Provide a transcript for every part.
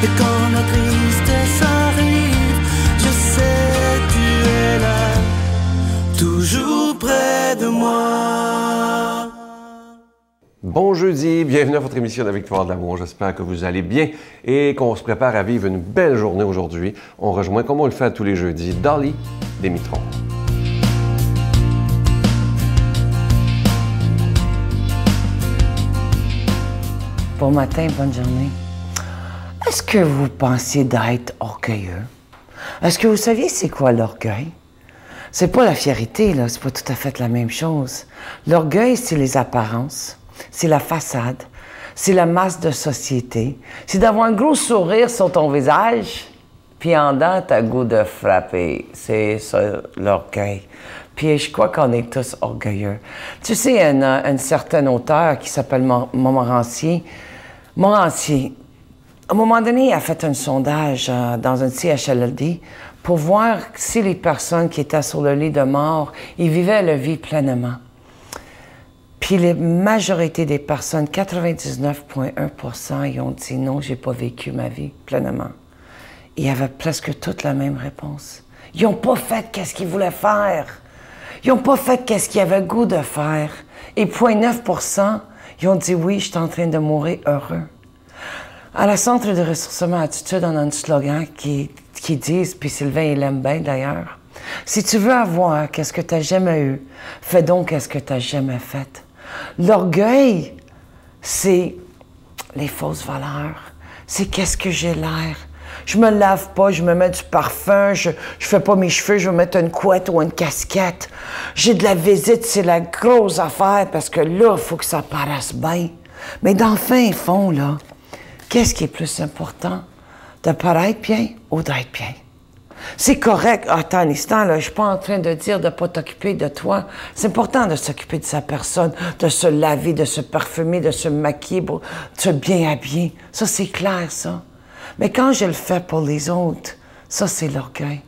Et quand la tristesse arrive, je sais tu es là, toujours près de moi. Bon jeudi, bienvenue à votre émission de la Victoire de l'amour. J'espère que vous allez bien et qu'on se prépare à vivre une belle journée aujourd'hui. On rejoint, comme on le fait à tous les jeudis, Dolly Démitron. Bon matin, bonne journée. Est-ce que vous pensez d'être orgueilleux? Est-ce que vous saviez c'est quoi l'orgueil? C'est pas la fierté, là, c'est pas tout à fait la même chose. L'orgueil, c'est les apparences, c'est la façade, c'est la masse de société, c'est d'avoir un gros sourire sur ton visage, puis en dedans, t'as le goût de frapper. C'est ça, l'orgueil. Puis je crois qu'on est tous orgueilleux. Tu sais, un certain auteur qui s'appelle Montmorency, à un moment donné, il a fait un sondage dans un CHLD pour voir si les personnes qui étaient sur le lit de mort, ils vivaient leur vie pleinement. Puis la majorité des personnes, 99,1%, ils ont dit non, j'ai pas vécu ma vie pleinement. Il y avait presque toutes la même réponse. Ils n'ont pas fait qu'est-ce qu'ils voulaient faire. Ils n'ont pas fait qu'est-ce qu'ils avaient le goût de faire. Et 0,9%, ils ont dit oui, je suis en train de mourir heureux. À la Centre de ressourcement attitude, on a un slogan qui dit, puis Sylvain, il l'aime bien d'ailleurs, si tu veux avoir qu'est-ce que tu n'as jamais eu, fais donc qu'est-ce que tu n'as jamais fait. L'orgueil, c'est les fausses valeurs. C'est qu'est-ce que j'ai l'air. Je me lave pas, je me mets du parfum, je fais pas mes cheveux, je vais mettre une couette ou une casquette. J'ai de la visite, c'est la grosse affaire parce que là, il faut que ça paraisse bien. Mais dans le fin fond, là, qu'est-ce qui est plus important? De paraître bien ou d'être bien? C'est correct. Attends un instant, là, je suis pas en train de dire de pas t'occuper de toi. C'est important de s'occuper de sa personne, de se laver, de se parfumer, de se maquiller, de se bien habiller. Ça, c'est clair, ça. Mais quand je le fais pour les autres, ça, c'est l'orgueil.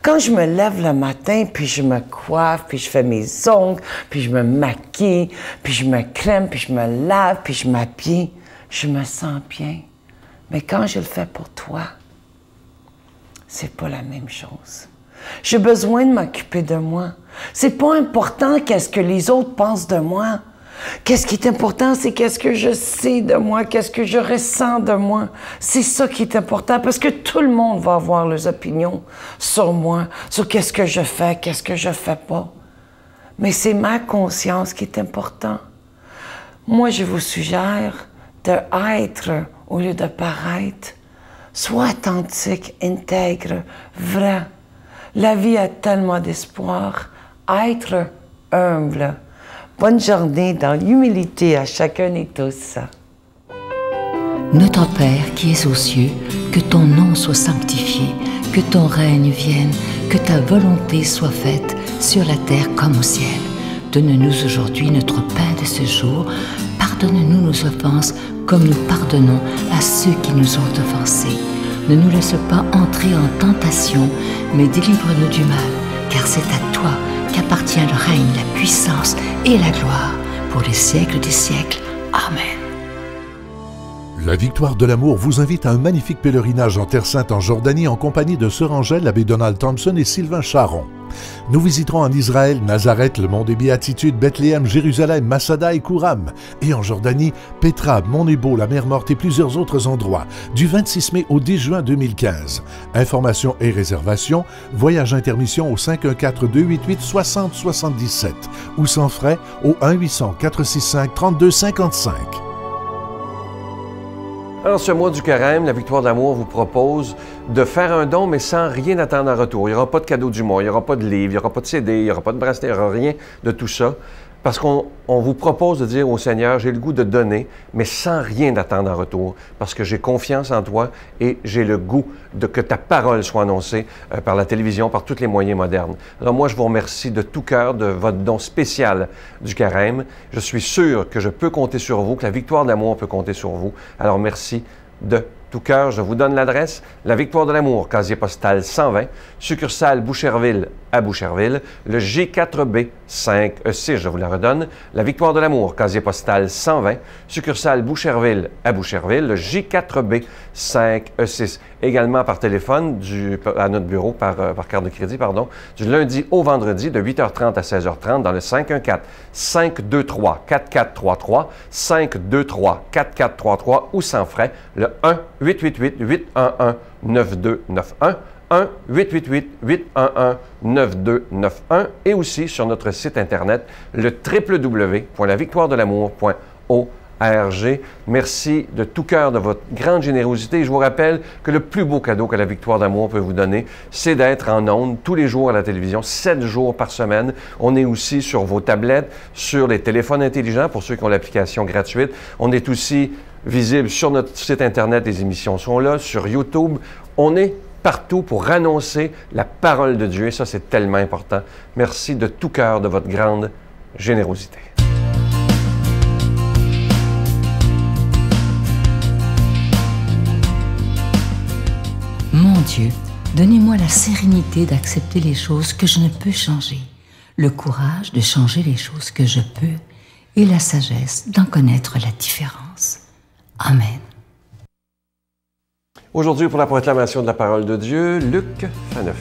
Quand je me lève le matin, puis je me coiffe, puis je fais mes ongles, puis je me maquille, puis je me crème, puis je me lave, puis je m'habille, je me sens bien. Mais quand je le fais pour toi, c'est pas la même chose. J'ai besoin de m'occuper de moi. C'est pas important qu'est-ce que les autres pensent de moi. Qu'est-ce qui est important, c'est qu'est-ce que je sais de moi, qu'est-ce que je ressens de moi. C'est ça qui est important, parce que tout le monde va avoir leurs opinions sur moi, sur qu'est-ce que je fais pas. Mais c'est ma conscience qui est importante. Moi, je vous suggère d'être au lieu de paraître. Sois authentique, intègre, vrai. La vie a tellement d'espoir. Être humble. Bonne journée dans l'humilité à chacun et tous. Notre Père qui es aux cieux, que ton nom soit sanctifié, que ton règne vienne, que ta volonté soit faite sur la terre comme au ciel. Donne-nous aujourd'hui notre pain de ce jour. Pardonne-nous nos offenses comme nous pardonnons à ceux qui nous ont offensés. Ne nous laisse pas entrer en tentation, mais délivre-nous du mal, car c'est à toi qu'appartient le règne, la puissance et la gloire pour les siècles des siècles. Amen. La Victoire de l'amour vous invite à un magnifique pèlerinage en Terre Sainte en Jordanie en compagnie de Sœur Angèle, l'abbé Donald Thompson et Sylvain Charon. Nous visiterons en Israël, Nazareth, le mont des Béatitudes, Bethléem, Jérusalem, Masada et Kouram. Et en Jordanie, Petra, Mont-Nebo, la mer Morte et plusieurs autres endroits, du 26 mai au 10 juin 2015. Informations et réservations, voyage intermission au 514-288-6077 ou sans frais au 1-800-465-3255. En ce mois du carême, la Victoire de l'amour vous propose de faire un don, mais sans rien attendre en retour. Il n'y aura pas de cadeau du mois, il n'y aura pas de livre, il n'y aura pas de CD, il n'y aura pas de bracelet, il n'y aura rien de tout ça. Parce qu'on vous propose de dire au Seigneur, j'ai le goût de donner, mais sans rien attendre en retour, parce que j'ai confiance en toi et j'ai le goût de que ta parole soit annoncée par la télévision, par tous les moyens modernes. Alors moi, je vous remercie de tout cœur de votre don spécial du carême. Je suis sûr que je peux compter sur vous, que la Victoire de l'amour peut compter sur vous. Alors merci de tout cœur, je vous donne l'adresse. La Victoire de l'Amour, casier postal 120, succursale Boucherville à Boucherville, le G4B 5E6, je vous la redonne. La Victoire de l'Amour, casier postal 120, succursale Boucherville à Boucherville, le J4B 5E6. Également par téléphone à notre bureau, par carte de crédit, du lundi au vendredi de 8h30 à 16h30 dans le 514-523-4433, 523-4433 ou sans frais, le 1-888-811-9291, 1-888-811-9291 et aussi sur notre site Internet, le www.lavictoiredelamour.org. Merci de tout cœur de votre grande générosité. Je vous rappelle que le plus beau cadeau que la Victoire d'Amour peut vous donner, c'est d'être en ondes tous les jours à la télévision, 7 jours par semaine. On est aussi sur vos tablettes, sur les téléphones intelligents pour ceux qui ont l'application gratuite. On est aussi visible sur notre site Internet, les émissions sont là, sur YouTube. On est partout pour annoncer la parole de Dieu et ça, c'est tellement important. Merci de tout cœur de votre grande générosité. Mon Dieu, donnez-moi la sérénité d'accepter les choses que je ne peux changer, le courage de changer les choses que je peux et la sagesse d'en connaître la différence. Amen. Aujourd'hui, pour la proclamation de la parole de Dieu, Luc Faneuf.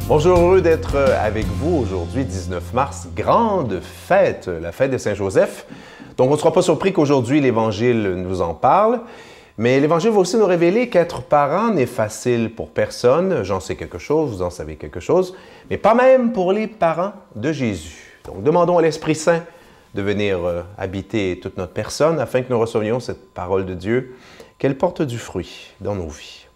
Bonjour, heureux d'être avec vous aujourd'hui, 19 mars, grande fête, la fête de Saint-Joseph. Donc, on ne sera pas surpris qu'aujourd'hui, l'Évangile nous en parle, mais l'Évangile va aussi nous révéler qu'être parent n'est facile pour personne. J'en sais quelque chose, vous en savez quelque chose, mais pas même pour les parents de Jésus. Donc, demandons à l'Esprit Saint de venir habiter toute notre personne afin que nous recevions cette parole de Dieu, qu'elle porte du fruit dans nos vies.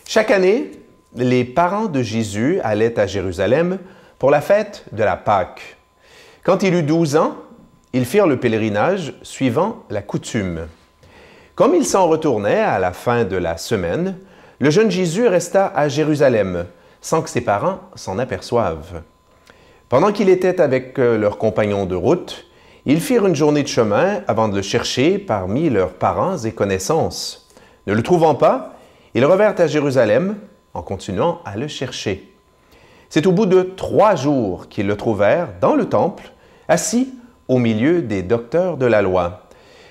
Chaque année, les parents de Jésus allaient à Jérusalem pour la fête de la Pâque. Quand il eut 12 ans, ils firent le pèlerinage suivant la coutume. Comme ils s'en retournaient à la fin de la semaine, le jeune Jésus resta à Jérusalem sans que ses parents s'en aperçoivent. Pendant qu'il était avec leurs compagnons de route, ils firent une journée de chemin avant de le chercher parmi leurs parents et connaissances. Ne le trouvant pas, ils revinrent à Jérusalem en continuant à le chercher. C'est au bout de 3 jours qu'ils le trouvèrent dans le temple, assis au milieu des docteurs de la loi.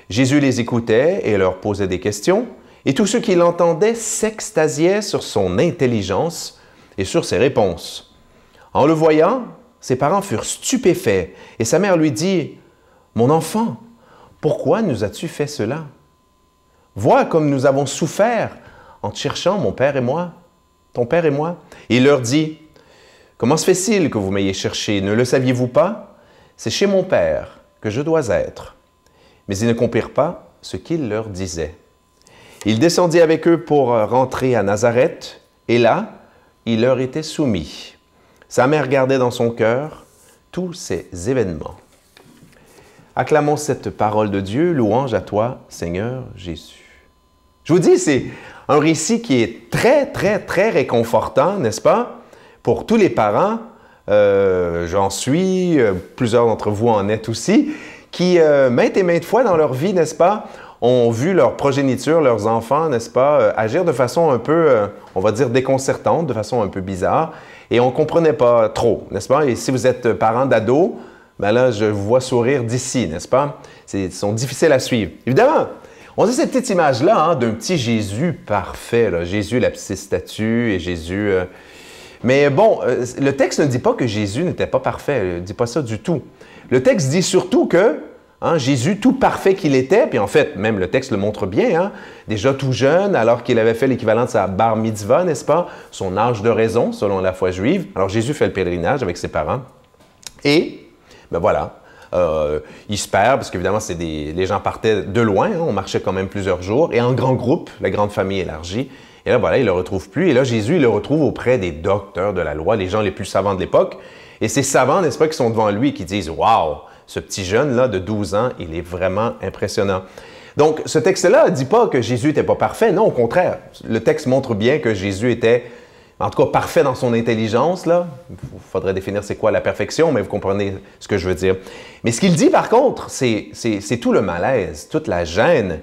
Jésus les écoutait et leur posait des questions, et tous ceux qui l'entendaient s'extasiaient sur son intelligence et sur ses réponses. En le voyant, ses parents furent stupéfaits, et sa mère lui dit, « Mon enfant, pourquoi nous as-tu fait cela? Vois comme nous avons souffert en te cherchant, mon père et moi, ton père et moi. » Et il leur dit, « Comment se fait-il que vous m'ayez cherché? Ne le saviez-vous pas? C'est chez mon père que je dois être. » Mais ils ne comprirent pas ce qu'il leur disait. Il descendit avec eux pour rentrer à Nazareth, et là, il leur était soumis. Sa mère gardait dans son cœur tous ces événements. Acclamons cette parole de Dieu, louange à toi, Seigneur Jésus. Je vous dis, c'est un récit qui est très, très, très réconfortant, n'est-ce pas? Pour tous les parents, j'en suis, plusieurs d'entre vous en êtes aussi, qui maintes et maintes fois dans leur vie, n'est-ce pas, ont vu leur progéniture, leurs enfants, n'est-ce pas, agir de façon un peu, on va dire, déconcertante, de façon un peu bizarre, et on ne comprenait pas trop, n'est-ce pas? Et si vous êtes parent d'ados, ben là, je vous vois sourire d'ici, n'est-ce pas? Ils sont difficiles à suivre. Évidemment, on a cette petite image-là hein, d'un petit Jésus parfait, là. Jésus, la petite statue, et Jésus... Mais bon, le texte ne dit pas que Jésus n'était pas parfait, il ne dit pas ça du tout. Le texte dit surtout que Jésus, tout parfait qu'il était, puis en fait, même le texte le montre bien, hein, déjà tout jeune, alors qu'il avait fait l'équivalent de sa bar mitzvah, n'est-ce pas, son âge de raison, selon la foi juive. Alors Jésus fait le pèlerinage avec ses parents. Et, ben voilà, il se perd, parce qu'évidemment, les gens partaient de loin, hein, on marchait quand même plusieurs jours, et en grand groupe, la grande famille élargie. Et là, voilà, il ne le retrouve plus. Et là, Jésus, il le retrouve auprès des docteurs de la loi, les gens les plus savants de l'époque. Et ces savants, n'est-ce pas, qui sont devant lui, qui disent « Wow, ce petit jeune-là de 12 ans, il est vraiment impressionnant. » Donc, ce texte-là ne dit pas que Jésus n'était pas parfait. Non, au contraire. Le texte montre bien que Jésus était en tout cas parfait dans son intelligence, là. Il faudrait définir c'est quoi la perfection, mais vous comprenez ce que je veux dire. Mais ce qu'il dit par contre, c'est tout le malaise, toute la gêne,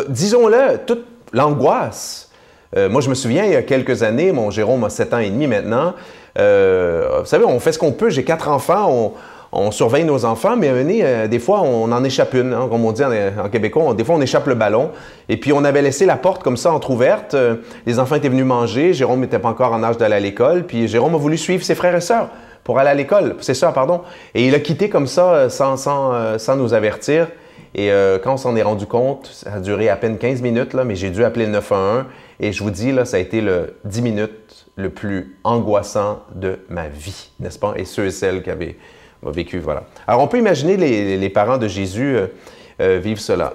disons-le, toute l'angoisse. Moi, je me souviens, il y a quelques années, mon Jérôme a 7 ans et demi maintenant, vous savez, on fait ce qu'on peut, j'ai 4 enfants, on surveille nos enfants, mais des fois, on en échappe une. Hein, comme on dit en québécois, des fois, on échappe le ballon. Et puis, on avait laissé la porte comme ça, entrouverte. Les enfants étaient venus manger. Jérôme n'était pas encore en âge d'aller à l'école. Puis, Jérôme a voulu suivre ses frères et sœurs pour aller à l'école. Ses sœurs, pardon. Et il a quitté comme ça, sans nous avertir. Et quand on s'en est rendu compte, ça a duré à peine 15 minutes, là, mais j'ai dû appeler le 911. Et je vous dis, là, ça a été le 10 minutes le plus angoissant de ma vie, n'est-ce pas? Et ceux et celles qui avaient vécu, voilà. Alors, on peut imaginer les parents de Jésus vivre cela.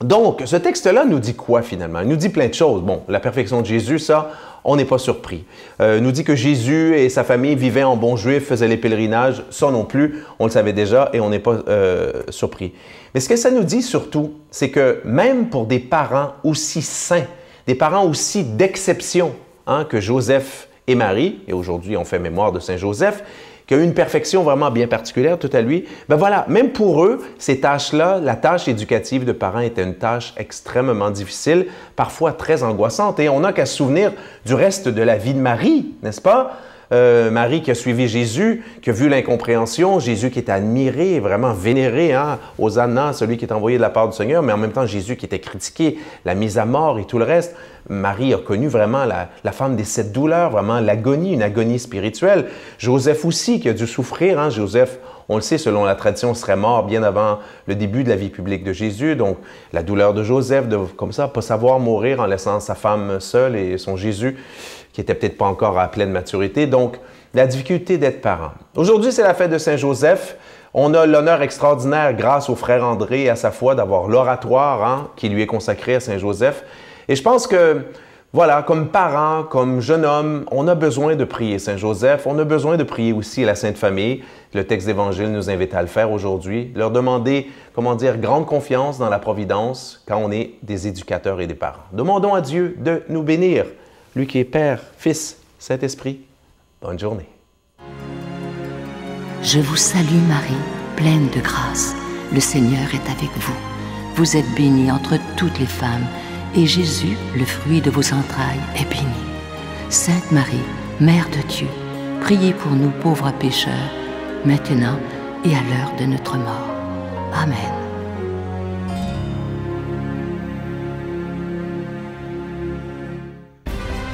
Donc, ce texte-là nous dit quoi, finalement? Il nous dit plein de choses. Bon, la perfection de Jésus, ça, on n'est pas surpris. Il nous dit que Jésus et sa famille vivaient en bons juifs, faisaient les pèlerinages. Ça non plus, on le savait déjà et on n'est pas surpris. Mais ce que ça nous dit surtout, c'est que même pour des parents aussi saints, des parents aussi d'exception hein, que Joseph et Marie, et aujourd'hui on fait mémoire de Saint Joseph, qui a eu une perfection vraiment bien particulière, tout à lui, ben voilà, même pour eux, ces tâches-là, la tâche éducative de parents était une tâche extrêmement difficile, parfois très angoissante. Et on n'a qu'à se souvenir du reste de la vie de Marie, n'est-ce pas? Marie qui a suivi Jésus, qui a vu l'incompréhension, Jésus qui était admiré, vraiment vénéré, hein? Hosanna, celui qui est envoyé de la part du Seigneur, mais en même temps Jésus qui était critiqué, la mise à mort et tout le reste. Marie a connu vraiment la femme des 7 douleurs, vraiment l'agonie, une agonie spirituelle. Joseph aussi qui a dû souffrir, hein? Joseph, on le sait, selon la tradition, serait mort bien avant le début de la vie publique de Jésus. Donc, la douleur de Joseph, comme ça, pas savoir mourir en laissant sa femme seule et son Jésus, qui n'était peut-être pas encore à pleine maturité. Donc, la difficulté d'être parent. Aujourd'hui, c'est la fête de Saint Joseph. On a l'honneur extraordinaire, grâce au frère André et à sa foi, d'avoir l'oratoire hein, qui lui est consacré à Saint Joseph. Et je pense que, voilà, comme parents, comme jeune homme, on a besoin de prier Saint Joseph. On a besoin de prier aussi la Sainte Famille. Le texte d'Évangile nous invite à le faire aujourd'hui. Leur demander, comment dire, grande confiance dans la providence quand on est des éducateurs et des parents. Demandons à Dieu de nous bénir. Lui qui est Père, Fils, Saint-Esprit. Bonne journée. Je vous salue Marie, pleine de grâce. Le Seigneur est avec vous. Vous êtes bénie entre toutes les femmes, et Jésus, le fruit de vos entrailles, est béni. Sainte Marie, Mère de Dieu, priez pour nous pauvres pécheurs, maintenant et à l'heure de notre mort. Amen.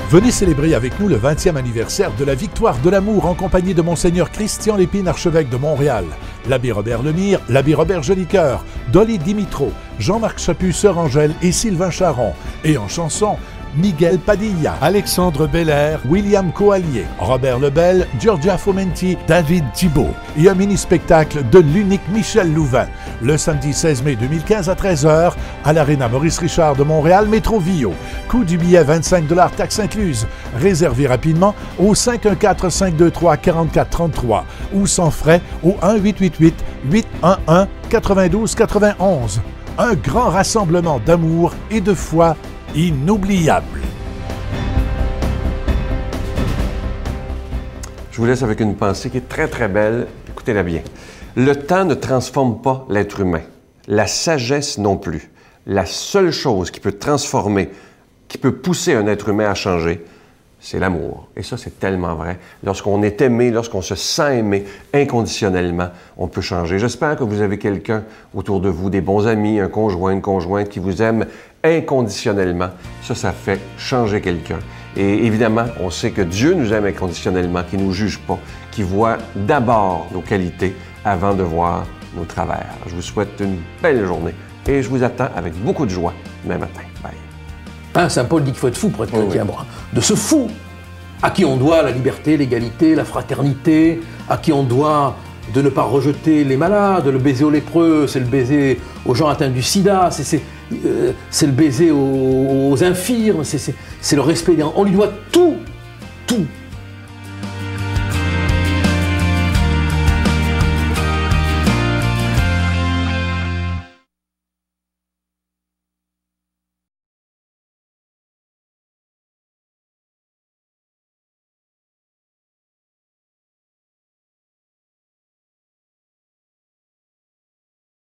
Venez célébrer avec nous le 20e anniversaire de la Victoire de l'amour en compagnie de Monseigneur Christian Lépine, archevêque de Montréal, l'abbé Robert Lemire, l'abbé Robert Jolicoeur, Dolly Dimitro, Jean-Marc Chaput, Sœur Angèle et Sylvain Charon. Et en chanson, Miguel Padilla, Alexandre Belair, William Coallier, Robert Lebel, Giorgia Fomenti, David Thibault. Et un mini-spectacle de l'unique Michel Louvain, le samedi 16 mai 2015 à 13h à l'Arena Maurice Richard de Montréal, Métro Vio. Coût du billet 25 $, taxes incluses. Réservez rapidement au 514-523-4433 ou sans frais au 1-888-811-9291. Un grand rassemblement d'amour et de foi inoubliable. Je vous laisse avec une pensée qui est très, très belle. Écoutez-la bien. Le temps ne transforme pas l'être humain. La sagesse non plus. La seule chose qui peut transformer, qui peut pousser un être humain à changer, c'est l'amour. Et ça, c'est tellement vrai. Lorsqu'on est aimé, lorsqu'on se sent aimé inconditionnellement, on peut changer. J'espère que vous avez quelqu'un autour de vous, des bons amis, un conjoint, une conjointe qui vous aime inconditionnellement. Ça fait changer quelqu'un. Et évidemment, on sait que Dieu nous aime inconditionnellement, qu'il ne nous juge pas, qu'il voit d'abord nos qualités avant de voir nos travers. Je vous souhaite une belle journée et je vous attends avec beaucoup de joie demain matin. Bye. Saint Paul dit qu'il faut être fou pour être chrétien. Bon, de ce fou à qui on doit la liberté, l'égalité, la fraternité, à qui on doit de ne pas rejeter les malades, le baiser aux lépreux, c'est le baiser aux gens atteints du sida, c'est le baiser aux infirmes, c'est le respect des... On lui doit tout, tout.